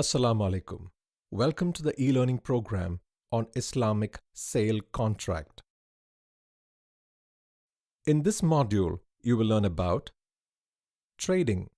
Assalamu alaikum. Welcome to the e-learning program on Islamic sale contract. In this module, you will learn about trading,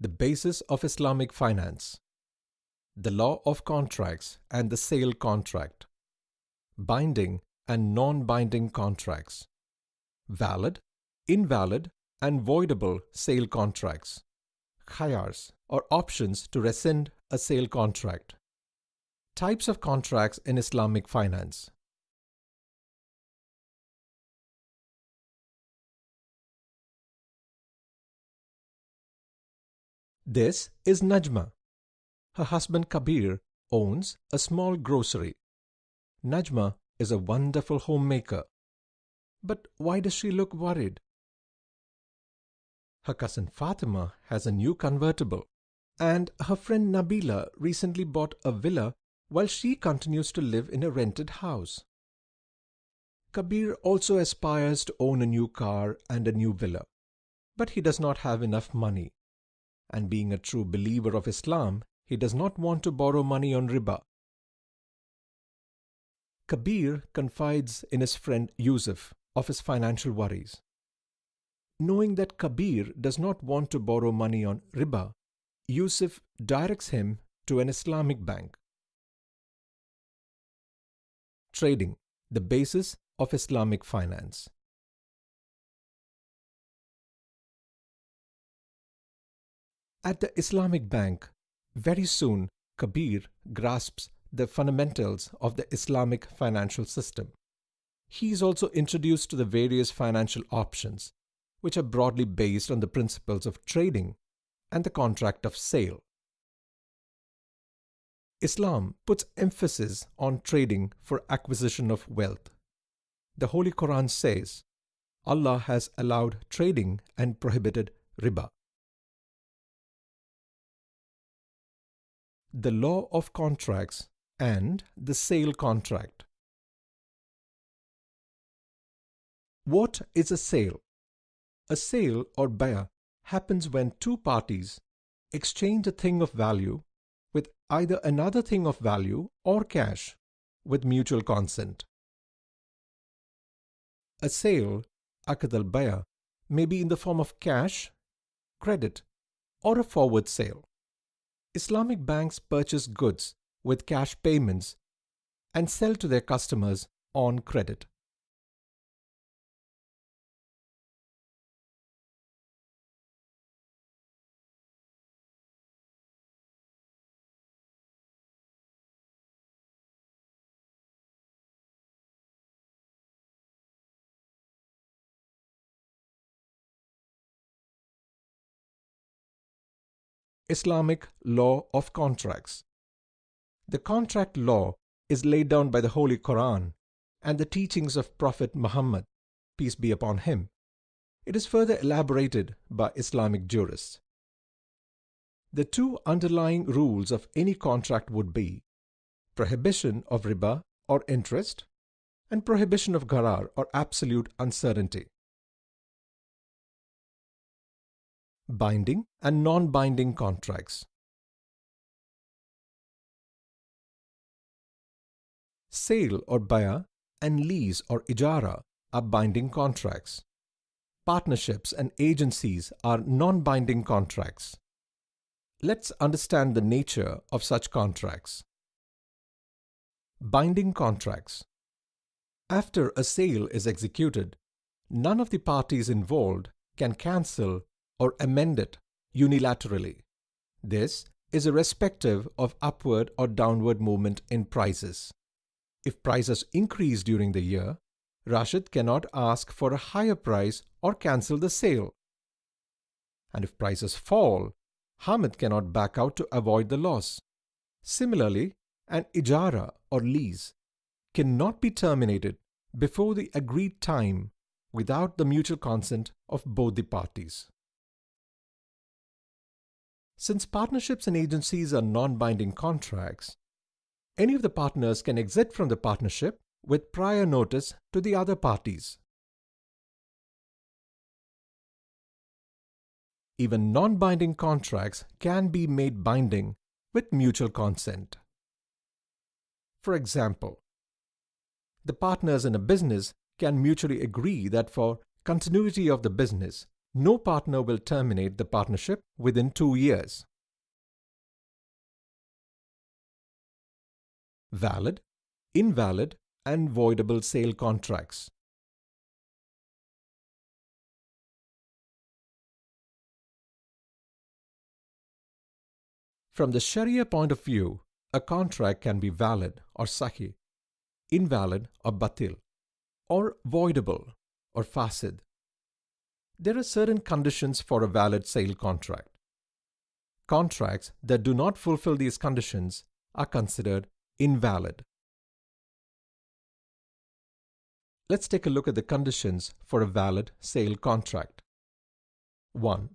the basis of Islamic finance, the law of contracts and the sale contract, binding and non-binding contracts, valid, invalid and voidable sale contracts, Khiyars or options to rescind a sale contract, types of contracts in Islamic finance. This is Najma. Her husband Kabir owns a small grocery. Najma is a wonderful homemaker. But why does she look worried? Her cousin Fatima has a new convertible, and her friend Nabila recently bought a villa while she continues to live in a rented house. Kabir also aspires to own a new car and a new villa, but he does not have enough money. And being a true believer of Islam, he does not want to borrow money on riba. Kabir confides in his friend Yusuf of his financial worries. Knowing that Kabir does not want to borrow money on riba, Yusuf directs him to an Islamic bank. Trading, the basis of Islamic finance. At the Islamic bank, very soon Kabir grasps the fundamentals of the Islamic financial system. He is also introduced to the various financial options, which are broadly based on the principles of trading and the contract of sale. Islam puts emphasis on trading for acquisition of wealth. The Holy Quran says, Allah has allowed trading and prohibited riba. The law of contracts and the sale contract. What is a sale? A sale or bay'ah happens when two parties exchange a thing of value with either another thing of value or cash with mutual consent. A sale, aqd al-bay'ah, may be in the form of cash, credit, or a forward sale. Islamic banks purchase goods with cash payments and sell to their customers on credit. Islamic law of contracts. The contract law is laid down by the Holy Quran and the teachings of Prophet Muhammad, peace be upon him. It is further elaborated by Islamic jurists. The two underlying rules of any contract would be prohibition of riba or interest and prohibition of gharar or absolute uncertainty. Binding and non-binding contracts. Sale or bay'ah and lease or ijara are binding contracts. Partnerships and agencies are non-binding contracts. Let's understand the nature of such contracts. Binding contracts. After a sale is executed, none of the parties involved can cancel or amend it unilaterally. This is irrespective of upward or downward movement in prices. If prices increase during the year, Rashid cannot ask for a higher price or cancel the sale. And if prices fall, Hamid cannot back out to avoid the loss. Similarly, an ijara or lease cannot be terminated before the agreed time without the mutual consent of both the parties. Since partnerships and agencies are non-binding contracts, any of the partners can exit from the partnership with prior notice to the other parties. Even non-binding contracts can be made binding with mutual consent. For example, the partners in a business can mutually agree that for continuity of the business, no partner will terminate the partnership within 2 years. Valid, invalid, and voidable sale contracts. From the Sharia point of view, a contract can be valid or sahih, invalid or batil, or voidable or fasid. There are certain conditions for a valid sale contract. Contracts that do not fulfill these conditions are considered invalid. Let's take a look at the conditions for a valid sale contract. 1.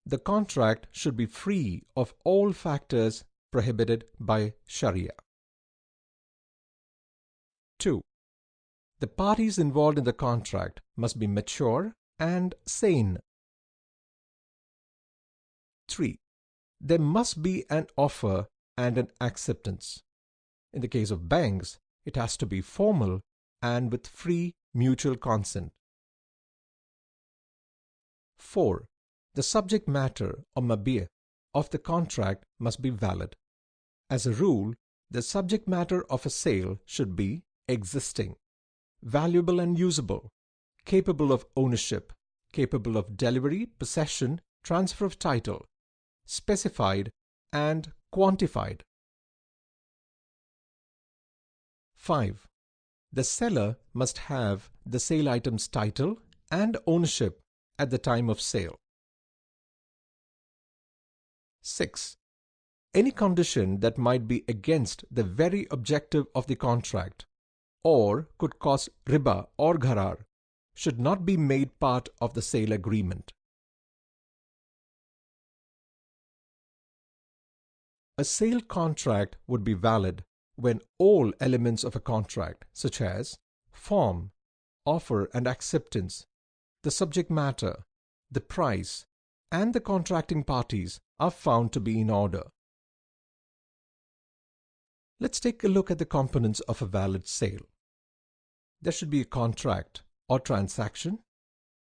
The contract should be free of all factors prohibited by Sharia. 2. The parties involved in the contract must be mature and sane. 3. There must be an offer and an acceptance. In the case of banks, it has to be formal and with free mutual consent. 4. The subject matter or mabih of the contract must be valid. As a rule, the subject matter of a sale should be existing, valuable and usable, capable of ownership, capable of delivery, possession, transfer of title, specified and quantified. 5. The seller must have the sale item's title and ownership at the time of sale. 6. Any condition that might be against the very objective of the contract or could cause riba or gharar should not be made part of the sale agreement. A sale contract would be valid when all elements of a contract, such as form, offer and acceptance, the subject matter, the price, and the contracting parties are found to be in order. Let's take a look at the components of a valid sale. There should be a contract or transaction.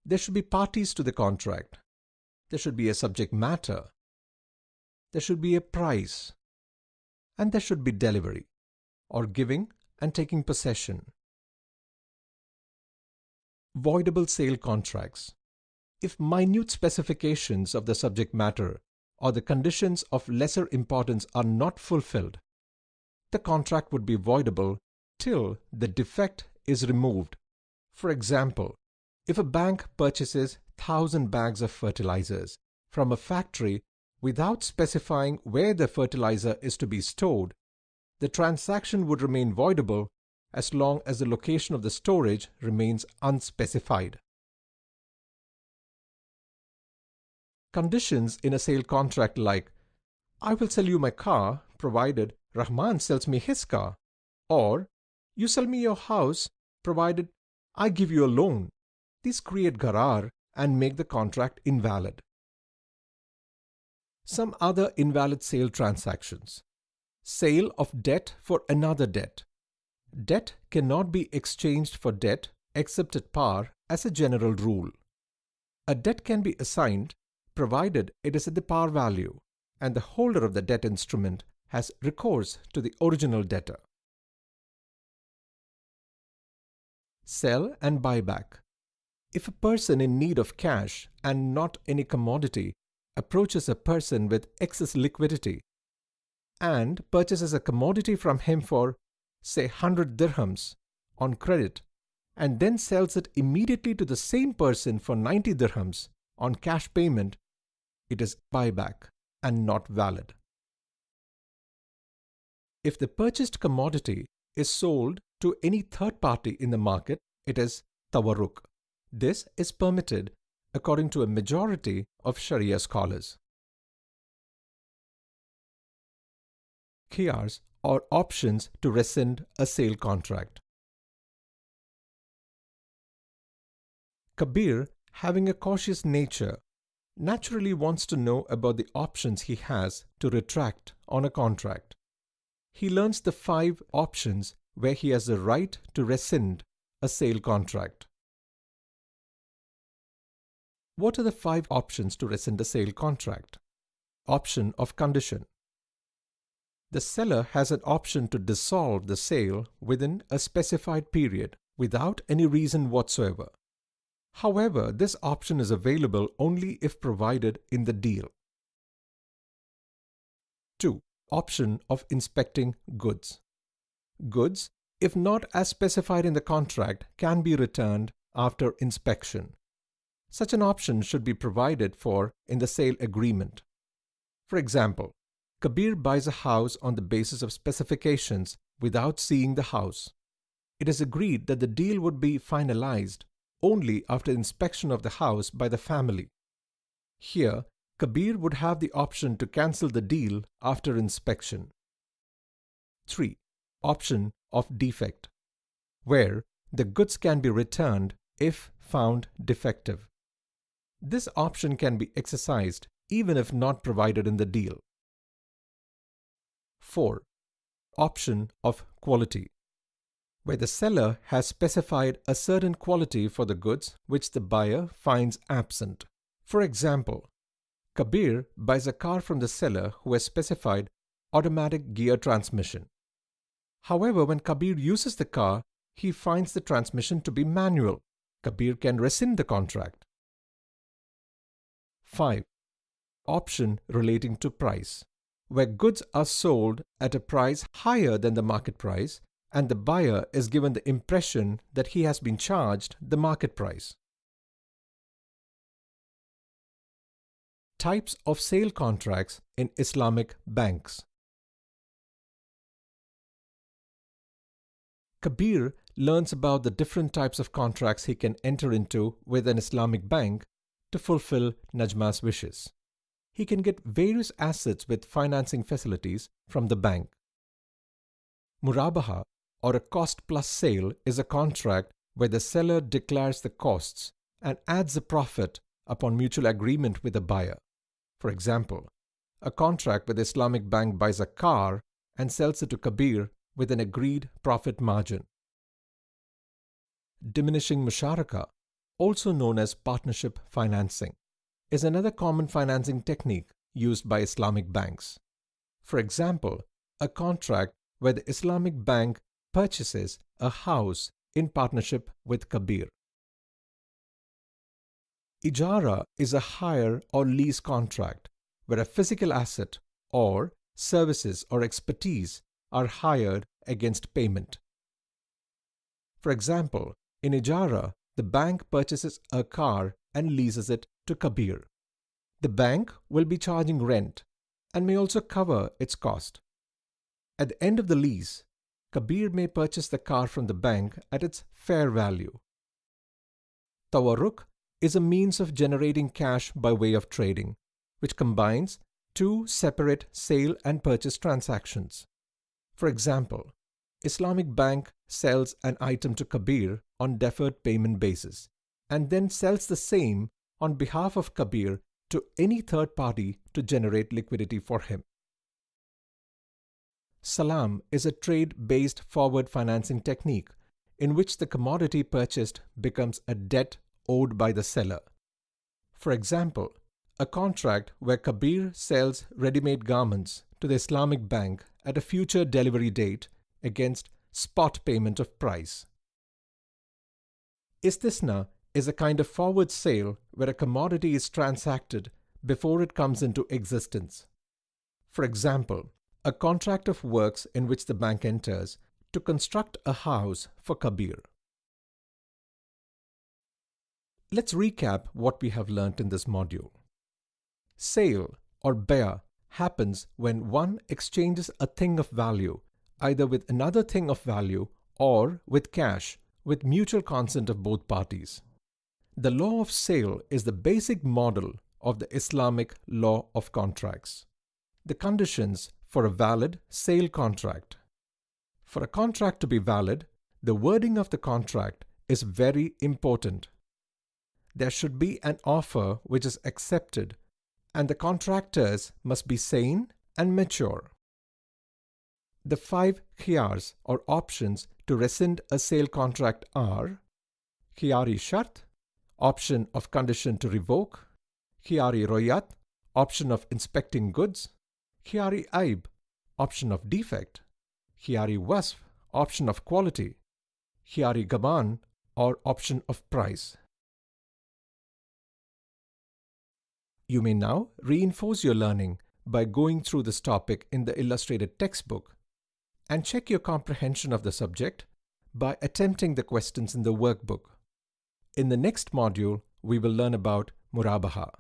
There should be parties to the contract. There should be a subject matter. There should be a price. And there should be delivery, or giving and taking possession. Voidable sale contracts. If minute specifications of the subject matter or the conditions of lesser importance are not fulfilled, the contract would be voidable till the defect is removed. For example, if a bank purchases 1,000 bags of fertilizers from a factory without specifying where the fertilizer is to be stored, the transaction would remain voidable as long as the location of the storage remains unspecified. Conditions in a sale contract like, I will sell you my car provided Rahman sells me his car, or you sell me your house provided I give you a loan. These create gharar and make the contract invalid. Some other invalid sale transactions. Sale of debt for another debt. Debt cannot be exchanged for debt except at par as a general rule. A debt can be assigned provided it is at the par value and the holder of the debt instrument has recourse to the original debtor. Sell and buyback. If a person in need of cash and not any commodity approaches a person with excess liquidity and purchases a commodity from him for, say, 100 dirhams on credit and then sells it immediately to the same person for 90 dirhams on cash payment, it is buyback and not valid. If the purchased commodity is sold to any third party in the market, it is tawarruk. This is permitted according to a majority of Sharia scholars. Khiyars or options to rescind a sale contract. Kabir, having a cautious nature, naturally wants to know about the options he has to retract on a contract. He learns the 5 options where he has the right to rescind a sale contract. What are the 5 options to rescind a sale contract? Option of condition. The seller has an option to dissolve the sale within a specified period without any reason whatsoever. However, this option is available only if provided in the deal. 2. Option of inspecting goods. Goods, if not as specified in the contract, can be returned after inspection. Such an option should be provided for in the sale agreement. For example, Kabir buys a house on the basis of specifications without seeing the house. It is agreed that the deal would be finalized only after inspection of the house by the family. Here, Kabir would have the option to cancel the deal after inspection. 3. Option of defect, where the goods can be returned if found defective. This option can be exercised even if not provided in the deal. 4. Option of quality, where the seller has specified a certain quality for the goods which the buyer finds absent. For example, Kabir buys a car from the seller who has specified automatic gear transmission. However, when Kabir uses the car, he finds the transmission to be manual. Kabir can rescind the contract. 5. Option relating to price, where goods are sold at a price higher than the market price and the buyer is given the impression that he has been charged the market price. Types of sale contracts in Islamic banks. Kabir learns about the different types of contracts he can enter into with an Islamic bank to fulfill Najma's wishes. He can get various assets with financing facilities from the bank. Murabaha, or a cost-plus sale, is a contract where the seller declares the costs and adds a profit upon mutual agreement with the buyer. For example, a contract with the Islamic bank buys a car and sells it to Kabir with an agreed profit margin. Diminishing musharaka, also known as partnership financing, is another common financing technique used by Islamic banks. For example, a contract where the Islamic bank purchases a house in partnership with Kabir. Ijara is a hire or lease contract where a physical asset or services or expertise are hired against payment. For example, in Ijara, the bank purchases a car and leases it to Kabir. The bank will be charging rent and may also cover its cost. At the end of the lease, Kabir may purchase the car from the bank at its fair value. Tawarruk is a means of generating cash by way of trading, which combines 2 separate sale and purchase transactions. For example, Islamic bank sells an item to Kabir on deferred payment basis and then sells the same on behalf of Kabir to any third party to generate liquidity for him. Salam is a trade-based forward financing technique in which the commodity purchased becomes a debt owed by the seller. For example, a contract where Kabir sells ready-made garments to the Islamic bank at a future delivery date against spot payment of price. Istisna is a kind of forward sale where a commodity is transacted before it comes into existence. For example, a contract of works in which the bank enters to construct a house for Kabir. Let's recap what we have learnt in this module. Sale or bay' happens when one exchanges a thing of value either with another thing of value or with cash with mutual consent of both parties. The law of sale is the basic model of the Islamic law of contracts. The conditions for a valid sale contract. For a contract to be valid, the wording of the contract is very important. there should be an offer which is accepted, and the contractors must be sane and mature. The 5 khiyars or options to rescind a sale contract are khiyari shart, option of condition to revoke, khiyari royat, option of inspecting goods, khiyari aib, option of defect, khiyari wasf, option of quality, khiyari gaban, or option of price. You may now reinforce your learning by going through this topic in the illustrated textbook and check your comprehension of the subject by attempting the questions in the workbook. In the next module, we will learn about murabaha.